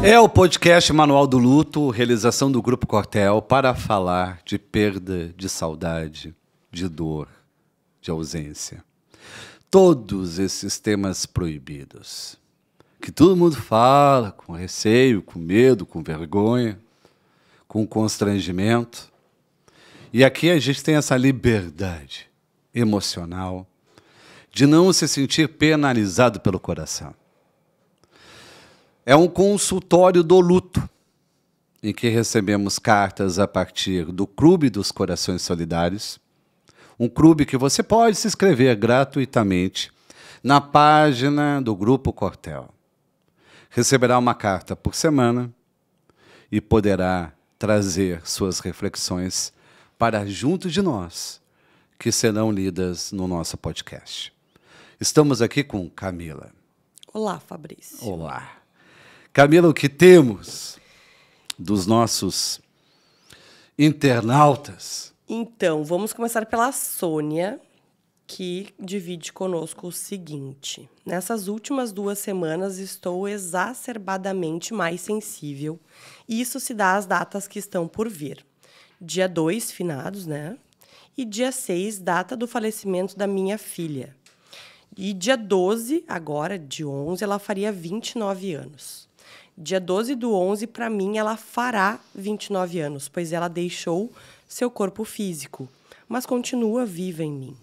É o podcast Manual do Luto, realização do Grupo Cortel, para falar de perda, de saudade, de dor, de ausência. Todos esses temas proibidos, que todo mundo fala com receio, com medo, com vergonha, com constrangimento. E aqui a gente tem essa liberdade emocional de não se sentir penalizado pelo coração. É um consultório do luto, em que recebemos cartas a partir do Clube dos Corações Solidários, um clube que você pode se inscrever gratuitamente na página do Grupo Cortel. Receberá uma carta por semana e poderá trazer suas reflexões para junto de nós, que serão lidas no nosso podcast. Estamos aqui com Camila. Olá, Fabrício. Olá. Camila, o que temos dos nossos internautas? Então, vamos começar pela Sônia, que divide conosco o seguinte. Nessas últimas 2 semanas estou exacerbadamente mais sensível. E isso se dá às datas que estão por vir. Dia 2, finados, né? E dia 6, data do falecimento da minha filha. E dia 12, agora, de 11, ela faria 29 anos. Dia 12 do 11, para mim, ela fará 29 anos, pois ela deixou seu corpo físico, mas continua viva em mim.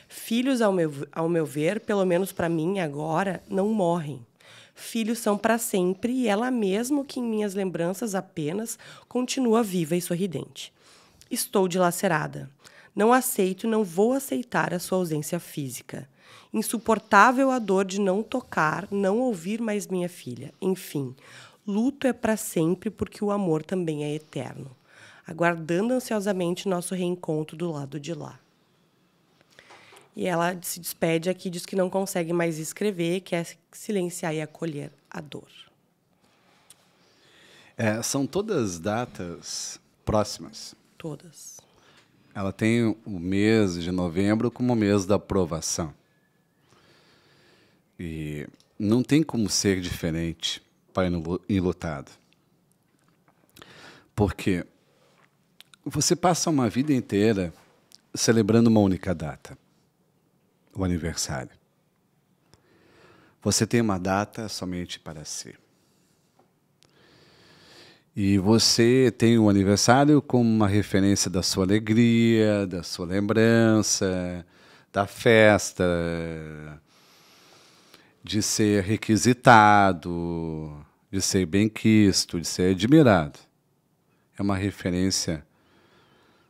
Filhos, ao meu ver, pelo menos para mim agora, não morrem. Filhos são para sempre e ela mesmo que em minhas lembranças apenas continua viva e sorridente. Estou dilacerada. Não aceito e não vou aceitar a sua ausência física. Insuportável a dor de não tocar, não ouvir mais minha filha. Enfim, luto é para sempre porque o amor também é eterno. Aguardando ansiosamente nosso reencontro do lado de lá. E ela se despede aqui, diz que não consegue mais escrever, quer silenciar e acolher a dor. São todas datas próximas. Todas. Ela tem o mês de novembro como mês da aprovação. E não tem como ser diferente para enlutado. Porque você passa uma vida inteira celebrando uma única data, o aniversário. Você tem uma data somente para si. E você tem o aniversário como uma referência da sua alegria, da sua lembrança, da festa, de ser requisitado, de ser benquisto, de ser admirado. É uma referência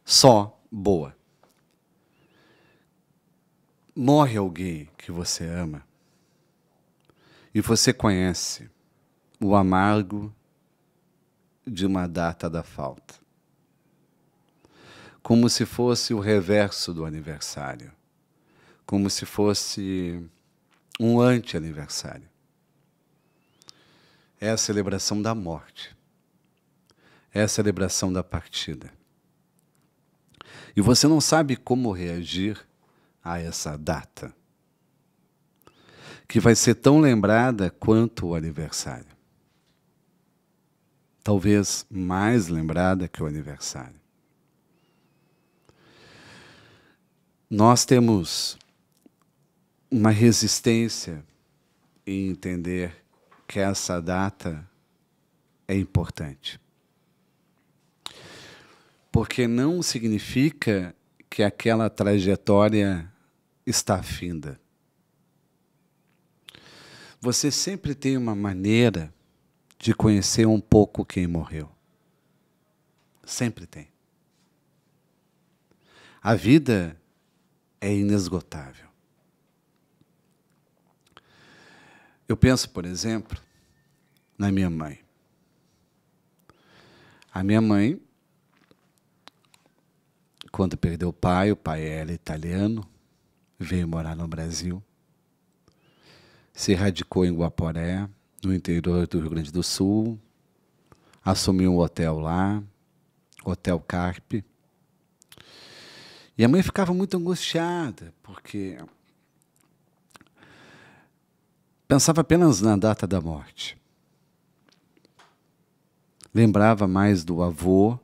só boa. Morre alguém que você ama e você conhece o amargo de uma data da falta. Como se fosse o reverso do aniversário. Como se fosse um anti-aniversário. É a celebração da morte. É a celebração da partida. E você não sabe como reagir a essa data, que vai ser tão lembrada quanto o aniversário. Talvez mais lembrada que o aniversário. Nós temos uma resistência em entender que essa data é importante. Porque não significa que aquela trajetória está finda. Você sempre tem uma maneira de conhecer um pouco quem morreu. Sempre tem. A vida é inesgotável. Eu penso, por exemplo, na minha mãe. A minha mãe, quando perdeu o pai era italiano, veio morar no Brasil, se radicou em Guaporé, no interior do Rio Grande do Sul, assumiu um hotel lá, Hotel Carpe. E a mãe ficava muito angustiada, porque pensava apenas na data da morte. lembrava mais do avô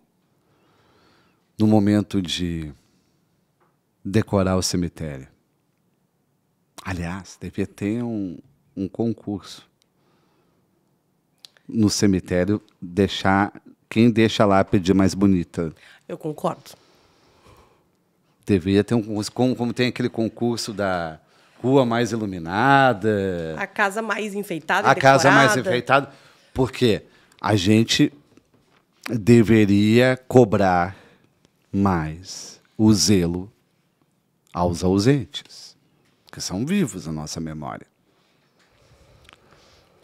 no momento de decorar o cemitério. Aliás, devia ter um concurso no cemitério, quem deixa a lápide mais bonita. Eu concordo. Deveria ter um concurso, como tem aquele concurso da rua mais iluminada. A casa mais enfeitada e A decorada. casa mais enfeitada. Porque a gente deveria cobrar mais o zelo aos ausentes, que são vivos na nossa memória.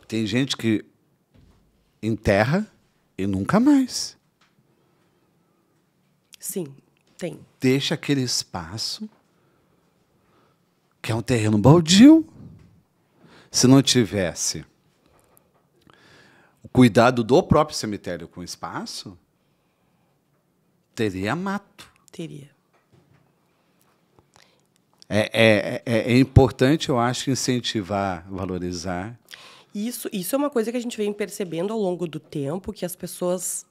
Tem gente que enterra e nunca mais. Sim, tem. Deixa aquele espaço, que é um terreno baldio. Se não tivesse o cuidado do próprio cemitério com o espaço, teria mato. Teria. É importante, eu acho, incentivar, valorizar. Isso é uma coisa que a gente vem percebendo ao longo do tempo, que as pessoas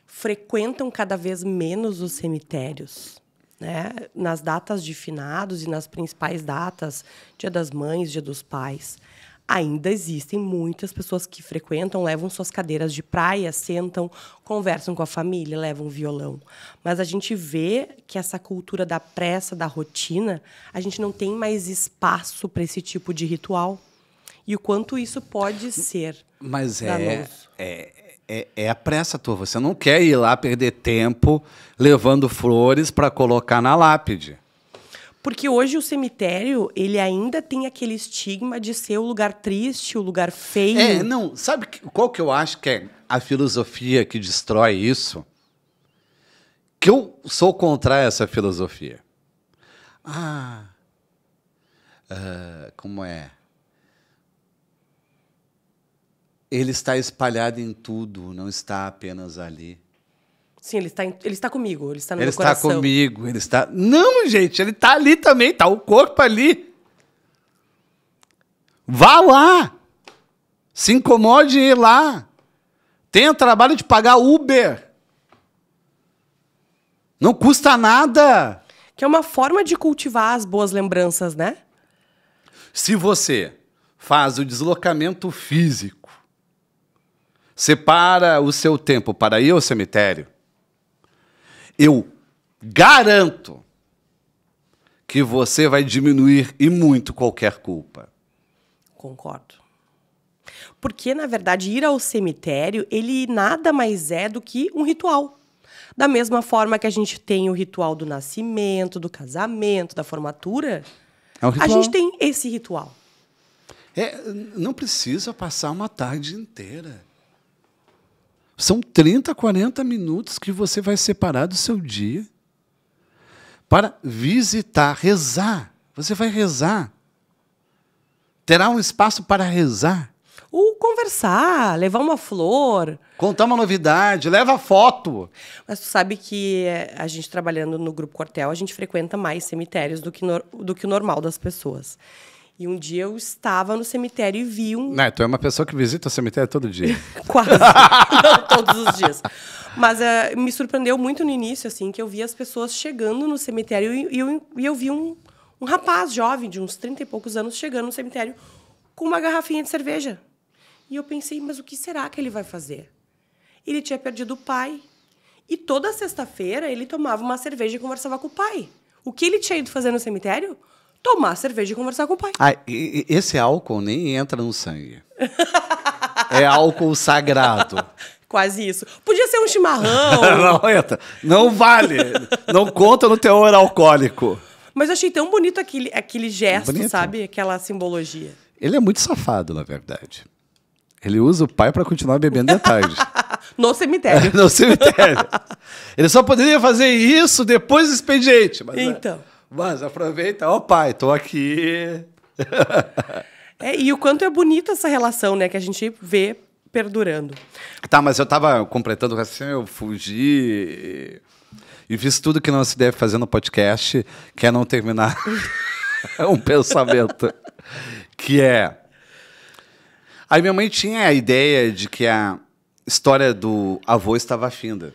frequentam cada vez menos os cemitérios, né? Nas datas de finados e nas principais datas, Dia das Mães, Dia dos Pais, ainda existem muitas pessoas que frequentam, levam suas cadeiras de praia, sentam, conversam com a família, levam violão. Mas a gente vê que essa cultura da pressa, da rotina, a gente não tem mais espaço para esse tipo de ritual. E o quanto isso pode ser Mas danoso. é a pressa tua. Você não quer ir lá perder tempo levando flores para colocar na lápide. Porque hoje o cemitério, ele ainda tem aquele estigma de ser o lugar triste, o lugar feio. Não, sabe qual que eu acho que é a filosofia que destrói isso? Que eu sou contra essa filosofia. Como é? Ele está espalhado em tudo, não está apenas ali. Sim, ele está comigo, ele está no Ele meu está coração. comigo, ele está... Não, gente, ele está ali também, está o corpo ali. Vá lá. Se incomode em ir lá. Tenha trabalho de pagar Uber. Não custa nada. Que é uma forma de cultivar as boas lembranças, né? Se você faz o deslocamento físico, separa o seu tempo para ir ao cemitério, eu garanto que você vai diminuir e muito qualquer culpa. Concordo. Porque, na verdade, ir ao cemitério, ele nada mais é do que um ritual. Da mesma forma que a gente tem o ritual do nascimento, do casamento, da formatura, É um ritual. a gente tem esse ritual. Não precisa passar uma tarde inteira. São 30, 40 minutos que você vai separar do seu dia para visitar, rezar. Você vai rezar. Terá um espaço para rezar. Ou conversar, levar uma flor. Contar uma novidade, leva foto. Mas tu sabe que a gente trabalhando no Grupo Quartel, a gente frequenta mais cemitérios do que o normal das pessoas. E um dia eu estava no cemitério e vi um... Não, tu é uma pessoa que visita o cemitério todo dia. Quase. Não todos os dias. Mas me surpreendeu muito no início, assim, que eu vi as pessoas chegando no cemitério e eu vi um rapaz jovem, de uns 30 e poucos anos, chegando no cemitério com uma garrafinha de cerveja. E eu pensei, mas o que será que ele vai fazer? Ele tinha perdido o pai. E toda sexta-feira ele tomava uma cerveja e conversava com o pai. O que ele tinha ido fazer no cemitério? Tomar cerveja e conversar com o pai. Esse álcool nem entra no sangue. É álcool sagrado. Quase isso. Podia ser um chimarrão. Não entra. Não vale. Não conta no teor alcoólico. Mas eu achei tão bonito aquele gesto, Bonito. sabe? Aquela simbologia. Ele é muito safado, na verdade. Ele usa o pai para continuar bebendo de tarde. No cemitério. No cemitério. Ele só poderia fazer isso depois do expediente. Mas aproveita. Ó, pai, tô aqui. E o quanto é bonita essa relação, né? Que a gente vê perdurando. Tá, mas eu tava completando o raciocínio, eu fugi e fiz tudo que não se deve fazer no podcast, que é não terminar um pensamento. Que é... Aí minha mãe tinha a ideia de que história do avô estava finda.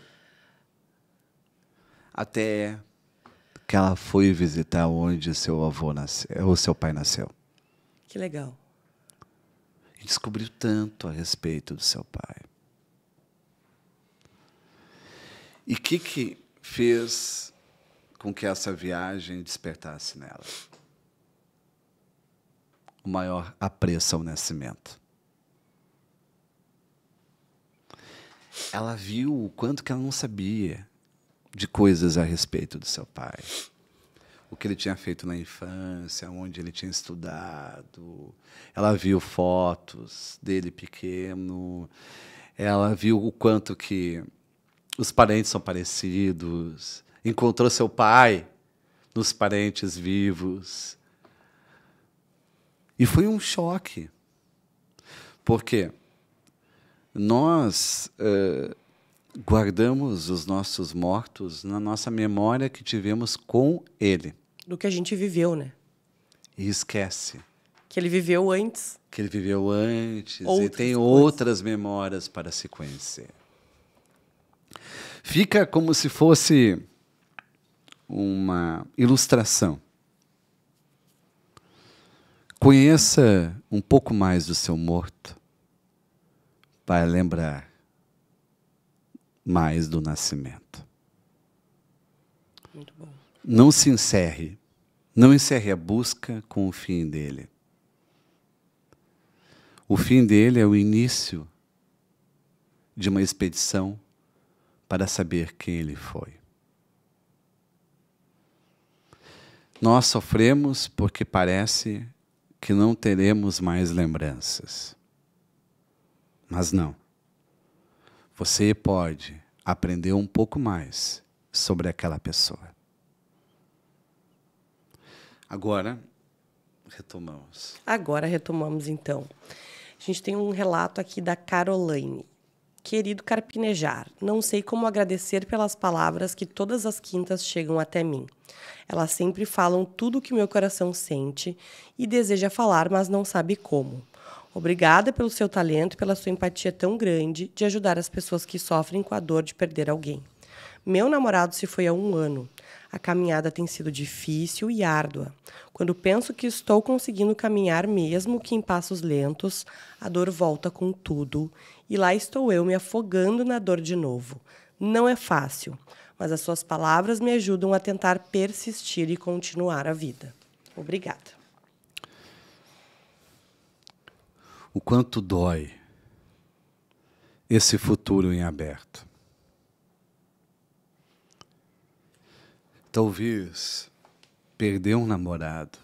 Até que ela foi visitar onde seu avô nasceu, ou seu pai nasceu. Que legal. E descobriu tanto a respeito do seu pai. E o que fez com que essa viagem despertasse nela? O maior apreço ao nascimento. Ela viu o quanto que ela não sabia de coisas a respeito do seu pai. O que ele tinha feito na infância, onde ele tinha estudado. Ela viu fotos dele pequeno. Ela viu o quanto que os parentes são parecidos. Encontrou seu pai nos parentes vivos. E foi um choque. Porque nós guardamos os nossos mortos na nossa memória que tivemos com ele. Do que a gente viveu, né? E esquece. Que ele viveu antes. Que ele viveu antes Outras e tem coisas. outras memórias para se conhecer. Fica como se fosse uma ilustração. Conheça um pouco mais do seu morto para lembrar mais do nascimento. Muito bom. Não se encerre. Não encerre a busca com o fim dele. O fim dele é o início de uma expedição para saber quem ele foi. Nós sofremos porque parece que não teremos mais lembranças. Mas não. Você pode aprender um pouco mais sobre aquela pessoa. Agora, retomamos. Agora retomamos, então. A gente tem um relato aqui da Caroline. Querido Carpinejar, não sei como agradecer pelas palavras que todas as quintas chegam até mim. Elas sempre falam tudo o que meu coração sente e deseja falar, mas não sabe como. Obrigada pelo seu talento e pela sua empatia tão grande de ajudar as pessoas que sofrem com a dor de perder alguém. Meu namorado se foi há 1 ano. A caminhada tem sido difícil e árdua. Quando penso que estou conseguindo caminhar mesmo que em passos lentos, a dor volta com tudo e lá estou eu me afogando na dor de novo. Não é fácil, mas as suas palavras me ajudam a tentar persistir e continuar a vida. Obrigada. O quanto dói esse futuro em aberto. Talvez perder um namorado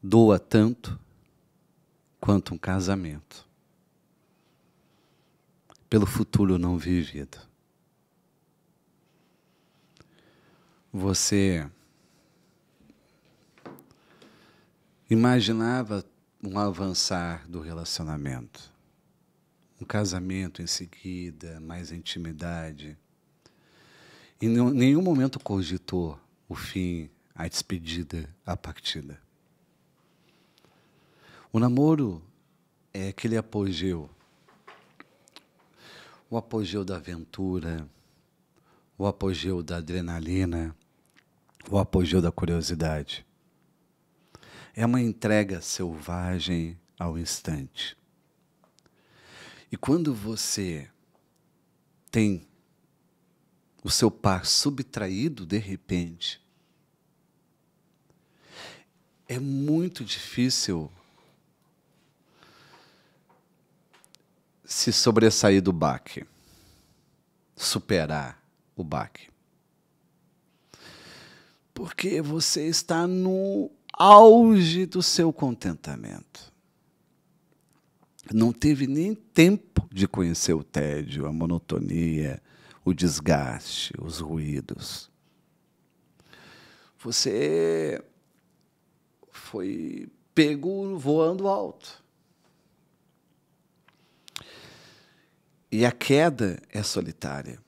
doa tanto quanto um casamento, pelo futuro não vivido. Você imaginava um avançar do relacionamento, um casamento em seguida, mais intimidade. Em nenhum momento cogitou o fim, a despedida, a partida. O namoro é aquele apogeu. O apogeu da aventura, o apogeu da adrenalina, o apogeu da curiosidade. É uma entrega selvagem ao instante. E quando você tem o seu par subtraído de repente, é muito difícil se sobressair do baque, superar o baque. Porque você está no auge do seu contentamento. Não teve nem tempo de conhecer o tédio, a monotonia, o desgaste, os ruídos. Você foi pego voando alto. E a queda é solitária.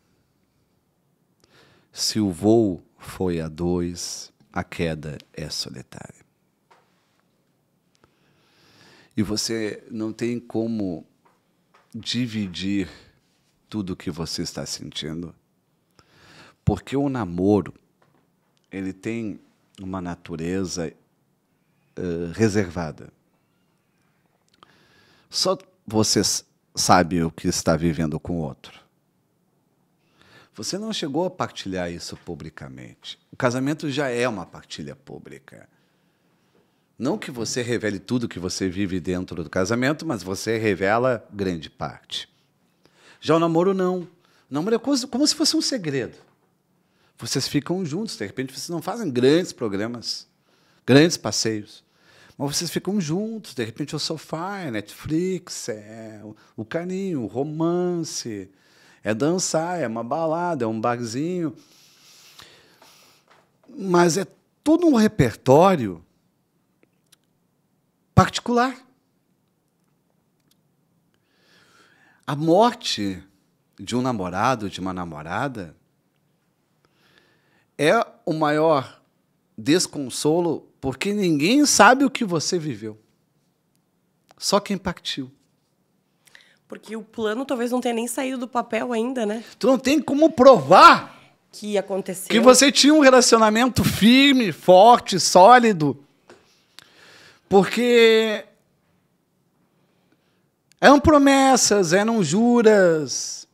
Se o voo foi a 2, a queda é solitária. E você não tem como dividir tudo o que você está sentindo, porque o namoro ele tem uma natureza reservada. Só você sabe o que está vivendo com o outro. Você não chegou a partilhar isso publicamente. O casamento já é uma partilha pública. Não que você revele tudo que você vive dentro do casamento, mas você revela grande parte. Já o namoro, não. O namoro é como se fosse um segredo. Vocês ficam juntos, de repente vocês não fazem grandes programas, grandes passeios, mas vocês ficam juntos, de repente o sofá, é Netflix, é o carinho, o romance, é dançar, é uma balada, é um barzinho. Mas é todo um repertório particular. A morte de um namorado, de uma namorada, é o maior desconsolo, porque ninguém sabe o que você viveu. Só quem partiu. Porque o plano talvez não tenha nem saído do papel ainda, né? Tu não tem como provar Que aconteceu. que você tinha um relacionamento firme, forte, sólido. Porque eram promessas, eram juras,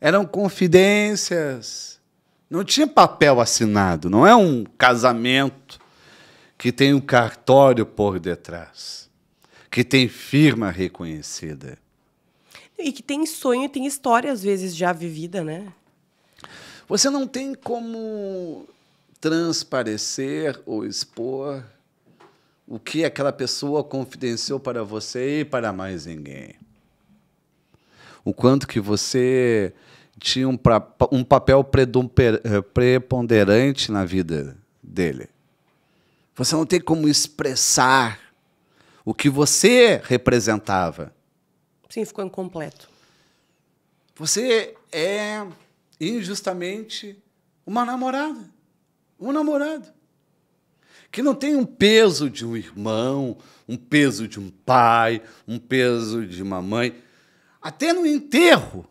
eram confidências. Não tinha papel assinado, não é um casamento que tem um cartório por detrás, que tem firma reconhecida. E que tem sonho e tem história, às vezes, já vivida, né? Você não tem como transparecer ou expor o que aquela pessoa confidenciou para você e para mais ninguém. O quanto que você tinha um papel preponderante na vida dele. Você não tem como expressar o que você representava. Sim, ficou incompleto. Você é injustamente uma namorada, um namorado, que não tem um peso de um irmão, um peso de um pai, um peso de uma mãe. Até no enterro,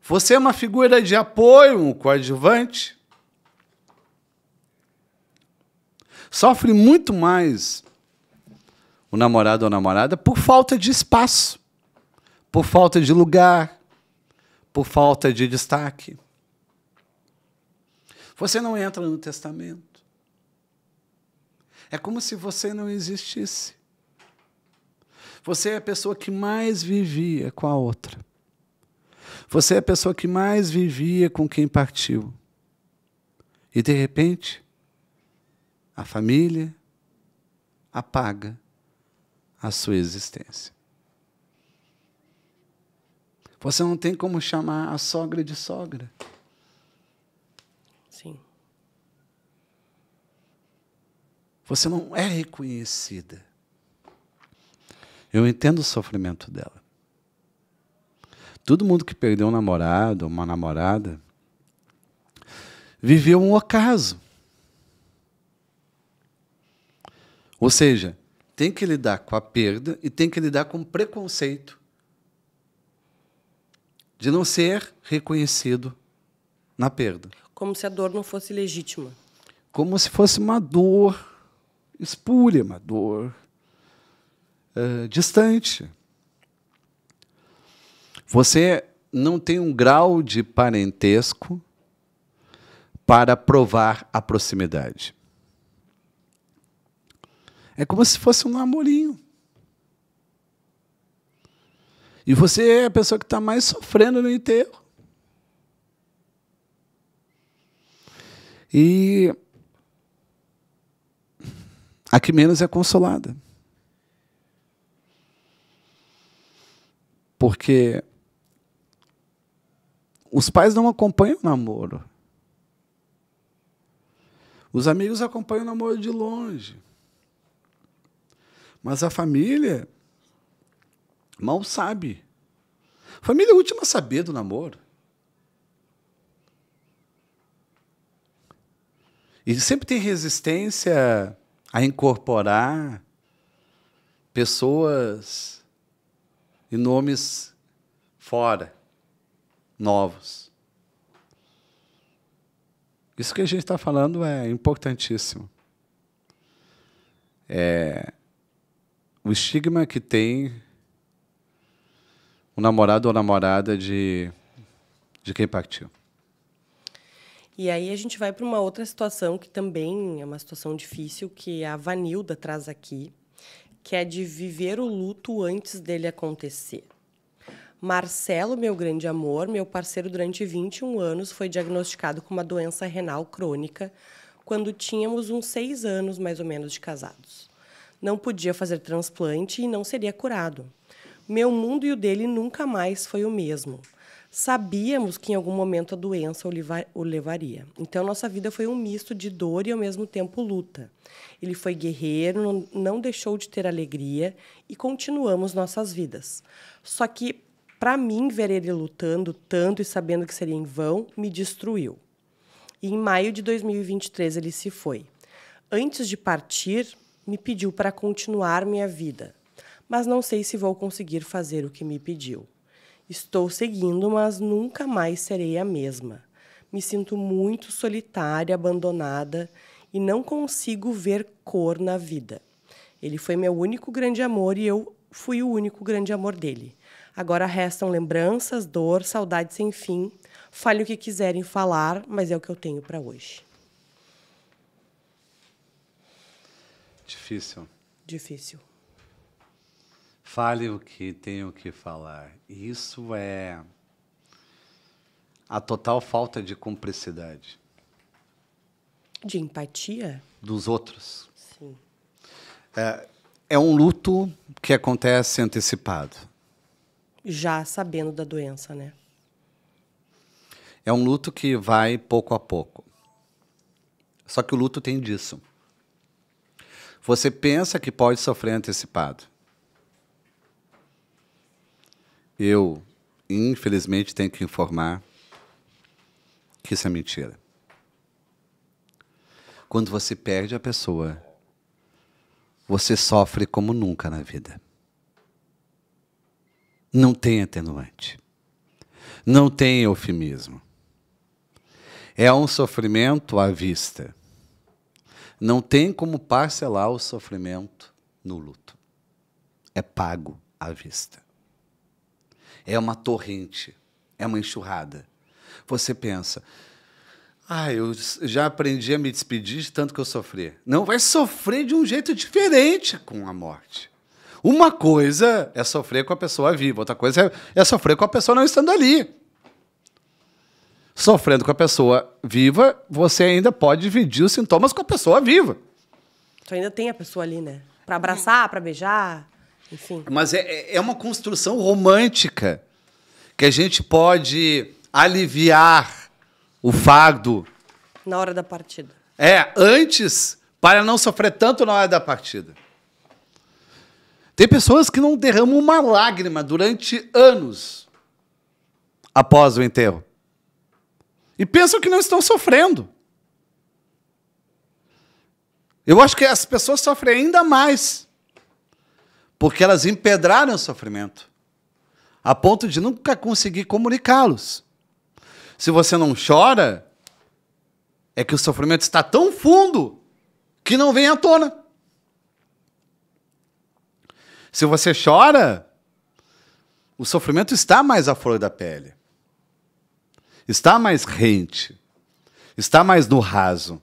você é uma figura de apoio, um coadjuvante. Sofre muito mais o namorado ou namorada por falta de espaço, por falta de lugar, por falta de destaque. Você não entra no testamento. É como se você não existisse. Você é a pessoa que mais vivia com a outra. Você é a pessoa que mais vivia com quem partiu. E, de repente, a família apaga a sua existência. Você não tem como chamar a sogra de sogra. Sim. Você não é reconhecida. Eu entendo o sofrimento dela. Todo mundo que perdeu um namorado, uma namorada, viveu um ocaso. Ou seja, tem que lidar com a perda e tem que lidar com o preconceito de não ser reconhecido na perda. Como se a dor não fosse legítima. Como se fosse uma dor espúria, uma dor distante. Você não tem um grau de parentesco para provar a proximidade. É como se fosse um namorinho. E você é a pessoa que está mais sofrendo no enterro. E a que menos é consolada. Porque os pais não acompanham o namoro. Os amigos acompanham o namoro de longe. Mas a família mal sabe. A família é a última a saber do namoro. E sempre tem resistência a incorporar pessoas e nomes fora, novos. Isso que a gente está falando é importantíssimo. O estigma que tem o namorado ou namorada de quem partiu. E aí a gente vai para uma outra situação que também é uma situação difícil, que a Vanilda traz aqui, que é de viver o luto antes dele acontecer. Marcelo, meu grande amor, meu parceiro durante 21 anos, foi diagnosticado com uma doença renal crônica quando tínhamos uns 6 anos, mais ou menos, de casados. Não podia fazer transplante e não seria curado. Meu mundo e o dele nunca mais foi o mesmo. Sabíamos que em algum momento a doença o levaria. Então, nossa vida foi um misto de dor e, ao mesmo tempo, luta. Ele foi guerreiro, não deixou de ter alegria e continuamos nossas vidas. Só que, para mim, ver ele lutando tanto e sabendo que seria em vão, me destruiu. E em maio de 2023 ele se foi. Antes de partir, me pediu para continuar minha vida, mas não sei se vou conseguir fazer o que me pediu. Estou seguindo, mas nunca mais serei a mesma. Me sinto muito solitária, abandonada e não consigo ver cor na vida. Ele foi meu único grande amor e eu fui o único grande amor dele. Agora restam lembranças, dor, saudade sem fim. Fale o que quiserem falar, mas é o que eu tenho para hoje. Difícil. Difícil. Fale o que tenho que falar. Isso é a total falta de cumplicidade. De empatia? Dos outros. Sim. É um luto que acontece antecipado. Já sabendo da doença, né? É um luto que vai pouco a pouco. Só que o luto tem disso. Você pensa que pode sofrer antecipado. Eu, infelizmente, tenho que informar que isso é mentira. Quando você perde a pessoa, você sofre como nunca na vida. Não tem atenuante. Não tem eufemismo. É um sofrimento à vista. Não tem como parcelar o sofrimento no luto. É pago à vista. É uma torrente, é uma enxurrada. Você pensa, eu já aprendi a me despedir de tanto que eu sofri. Não, vai sofrer de um jeito diferente com a morte. Uma coisa é sofrer com a pessoa viva, outra coisa é sofrer com a pessoa não estando ali. Sofrendo com a pessoa viva, você ainda pode dividir os sintomas com a pessoa viva. Tu ainda tem a pessoa ali, né? Para abraçar, para beijar, enfim. Mas é uma construção romântica que a gente pode aliviar o fardo. Na hora da partida. Antes, para não sofrer tanto na hora da partida. Tem pessoas que não derramam uma lágrima durante anos após o enterro. E pensam que não estão sofrendo. Eu acho que as pessoas sofrem ainda mais. Porque elas empedraram o sofrimento. A ponto de nunca conseguir comunicá-los. Se você não chora, é que o sofrimento está tão fundo que não vem à tona. Se você chora, o sofrimento está mais à flor da pele. Está mais rente. Está mais no raso.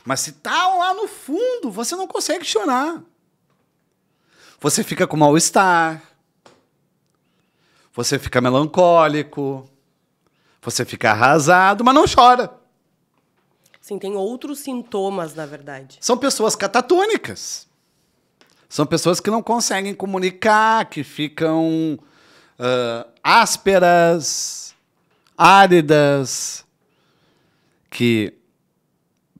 Mas se está lá no fundo, você não consegue chorar. Você fica com mal-estar. Você fica melancólico. Você fica arrasado, mas não chora. Sim, tem outros sintomas, na verdade. São pessoas catatônicas. São pessoas que não conseguem comunicar, que ficam ásperas, áridas, que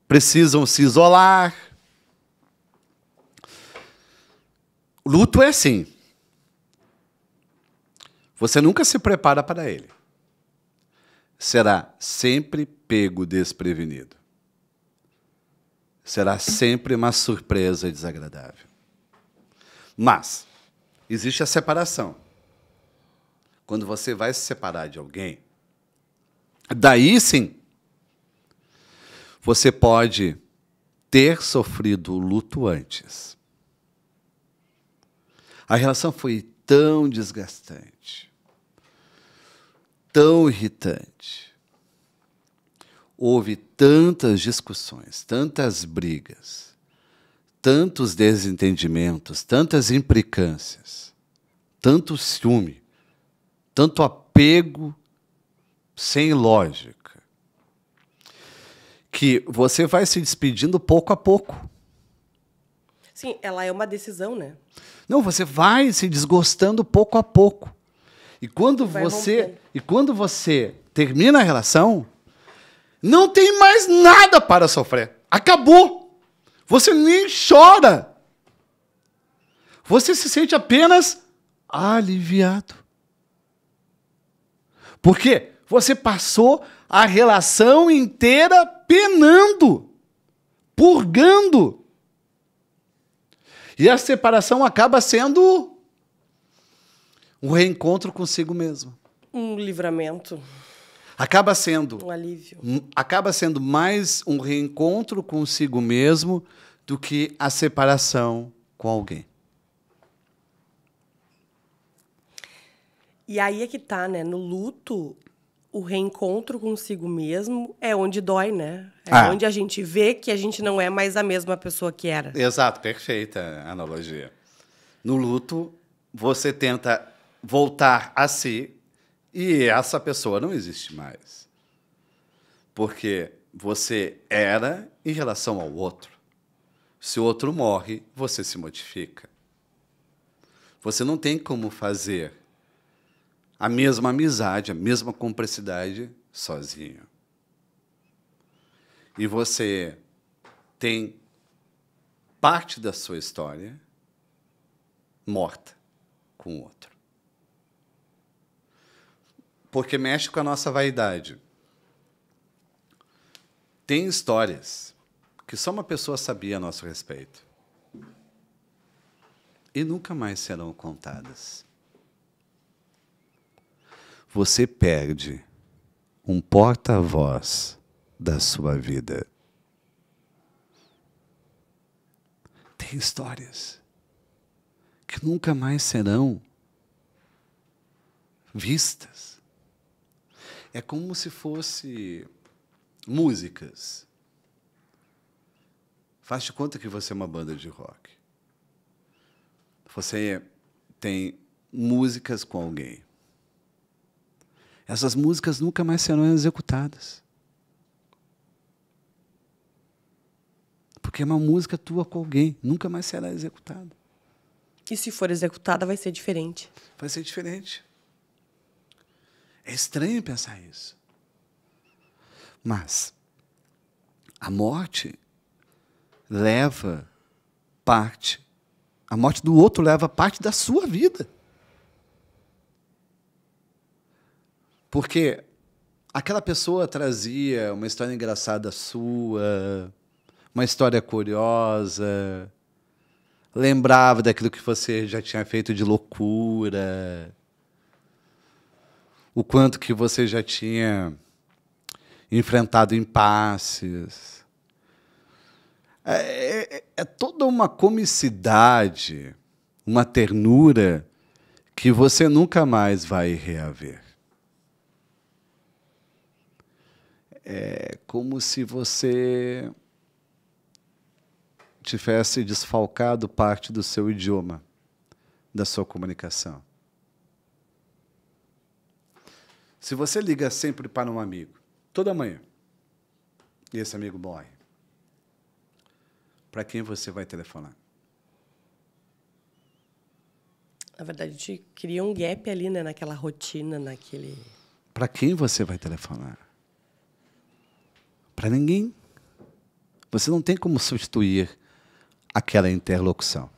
precisam se isolar. O luto é assim. Você nunca se prepara para ele. Será sempre pego desprevenido. Será sempre uma surpresa desagradável. Mas existe a separação. Quando você vai se separar de alguém, daí sim, você pode ter sofrido o luto antes. A relação foi tão desgastante, tão irritante. Houve tantas discussões, tantas brigas, tantos desentendimentos, tantas implicâncias, tanto ciúme, tanto apego sem lógica, que você vai se despedindo pouco a pouco. Sim, ela é uma decisão, né? Não, você vai se desgostando pouco a pouco. E quando você termina a relação, não tem mais nada para sofrer. Acabou. Você nem chora. Você se sente apenas aliviado. Porque você passou a relação inteira penando, purgando. E a separação acaba sendo um reencontro consigo mesmo. Um livramento. Acaba sendo um alívio. Acaba sendo mais um reencontro consigo mesmo do que a separação com alguém. E aí é que tá, né? No luto, o reencontro consigo mesmo é onde dói, né? É onde a gente vê que a gente não é mais a mesma pessoa que era. Exato, perfeita analogia. No luto, você tenta voltar a si e essa pessoa não existe mais. Porque você era em relação ao outro. Se o outro morre, você se modifica. Você não tem como fazer a mesma amizade, a mesma cumplicidade sozinho. E você tem parte da sua história morta com o outro. Porque mexe com a nossa vaidade. Tem histórias que só uma pessoa sabia a nosso respeito. E nunca mais serão contadas. Você perde um porta-voz da sua vida. Tem histórias que nunca mais serão vistas. É como se fosse músicas. Faz de conta que você é uma banda de rock. Você tem músicas com alguém. Essas músicas nunca mais serão executadas. Porque é uma música tua com alguém, nunca mais será executada. E se for executada, vai ser diferente. Vai ser diferente. É estranho pensar isso. Mas a morte leva parte, a morte do outro leva parte da sua vida. Porque aquela pessoa trazia uma história engraçada sua, uma história curiosa, lembrava daquilo que você já tinha feito de loucura, o quanto que você já tinha enfrentado impasses. É toda uma comicidade, uma ternura que você nunca mais vai reaver. É como se você tivesse desfalcado parte do seu idioma, da sua comunicação. Se você liga sempre para um amigo, toda manhã, e esse amigo morre, para quem você vai telefonar? Na verdade, a gente cria um gap ali, né? Naquela rotina, naquele... Para quem você vai telefonar? Para ninguém. Você não tem como substituir aquela interlocução,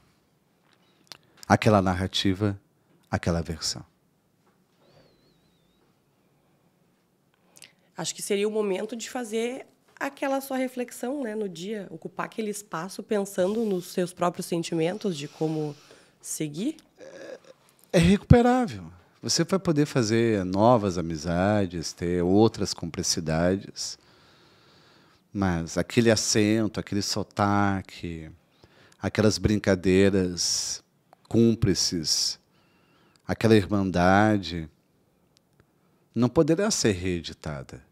aquela narrativa, aquela versão. Acho que seria o momento de fazer aquela sua reflexão, né, no dia, ocupar aquele espaço pensando nos seus próprios sentimentos, de como seguir? É recuperável. Você vai poder fazer novas amizades, ter outras cumplicidades, mas aquele acento, aquele sotaque, aquelas brincadeiras cúmplices, aquela irmandade, não poderá ser reeditada.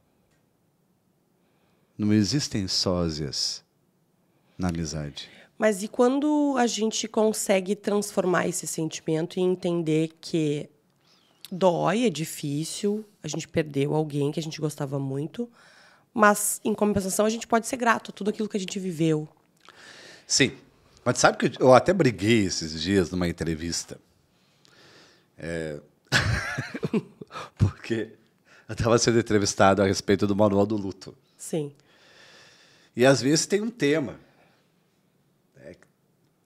Não existem sósias na amizade. Mas e quando a gente consegue transformar esse sentimento e entender que dói, é difícil, a gente perdeu alguém que a gente gostava muito, mas, em compensação, a gente pode ser grato a tudo aquilo que a gente viveu. Sim. Mas sabe que eu até briguei esses dias numa entrevista. Porque eu estava sendo entrevistado a respeito do Manual do Luto. Sim. E, às vezes, tem um tema.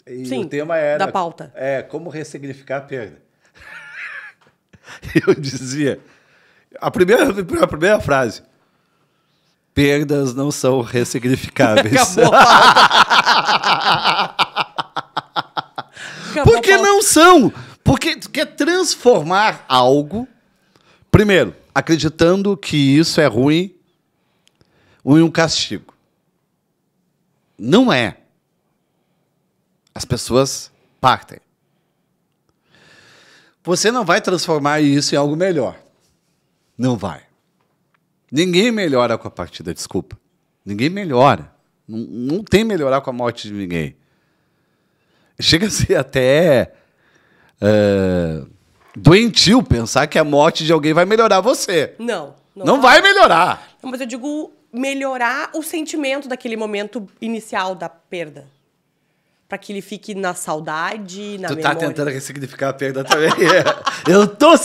E Sim, o tema era... da pauta. Como ressignificar a perda. E eu dizia... A primeira frase... Perdas não são ressignificáveis. Acabou a pauta. Por que não são? Porque tu quer transformar algo... Primeiro, acreditando que isso é ruim ou um castigo. Não é. As pessoas partem. Você não vai transformar isso em algo melhor. Não vai. Ninguém melhora com a partida, desculpa. Ninguém melhora. Não tem melhorar com a morte de ninguém. Chega a ser até doentio pensar que a morte de alguém vai melhorar você. Não vai melhorar. Não, mas eu digo melhorar o sentimento daquele momento inicial da perda. Para que ele fique na saudade, na memória. Tu tá tentando ressignificar a perda também. Eu tô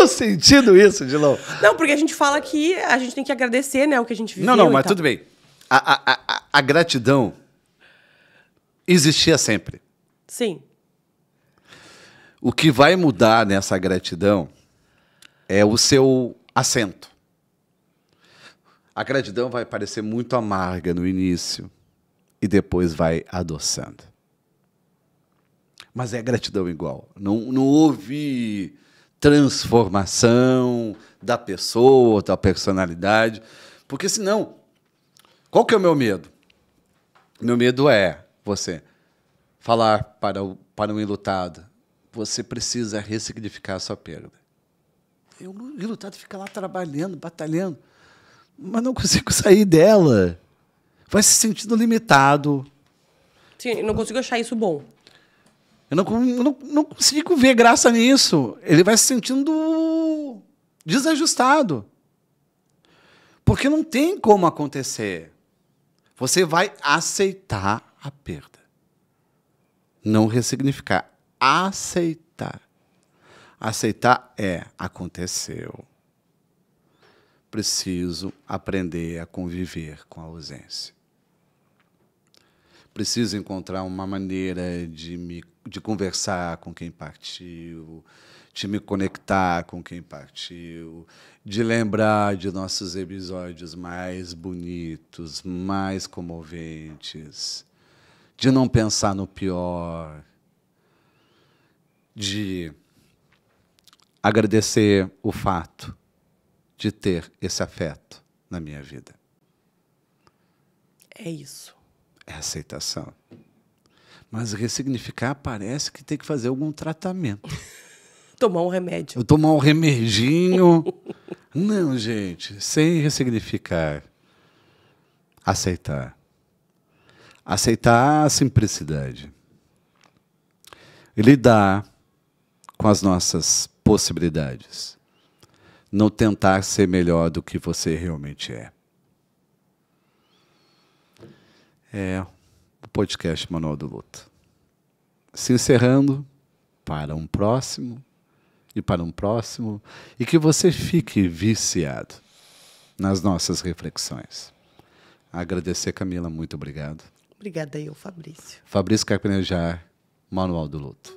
sentindo isso de novo. Não, porque a gente fala que a gente tem que agradecer, né, o que a gente viveu. Não, mas tudo bem. A gratidão existia sempre. Sim. O que vai mudar nessa gratidão é o seu acento. A gratidão vai parecer muito amarga no início e depois vai adoçando. Mas é gratidão igual. Não houve transformação da pessoa, da personalidade. Porque senão, qual que é o meu medo? Meu medo é você falar para um enlutado, você precisa ressignificar a sua perda. O enlutado fica lá trabalhando, batalhando, mas não consigo sair dela. Vai se sentindo limitado. Sim, eu não consigo achar isso bom. Eu não consigo ver graça nisso. Ele vai se sentindo desajustado. Porque não tem como acontecer. Você vai aceitar a perda. Não ressignificar. Aceitar. Aceitar aconteceu. Preciso aprender a conviver com a ausência. Preciso encontrar uma maneira de conversar com quem partiu, de me conectar com quem partiu, de lembrar de nossos episódios mais bonitos, mais comoventes, de não pensar no pior, de agradecer o fato de ter esse afeto na minha vida. É isso. É aceitação. Mas ressignificar parece que tem que fazer algum tratamento. Tomar um remédio. Eu tomar um remedinho. Não, gente, sem ressignificar. Aceitar. Aceitar a simplicidade. E lidar com as nossas possibilidades. Não tentar ser melhor do que você realmente é. É o podcast Manual do Luto. Se encerrando para um próximo e para um próximo, e que você fique viciado nas nossas reflexões. Agradecer, Camila, muito obrigado. Obrigada eu, Fabrício. Fabrício Carpenejar, Manual do Luto.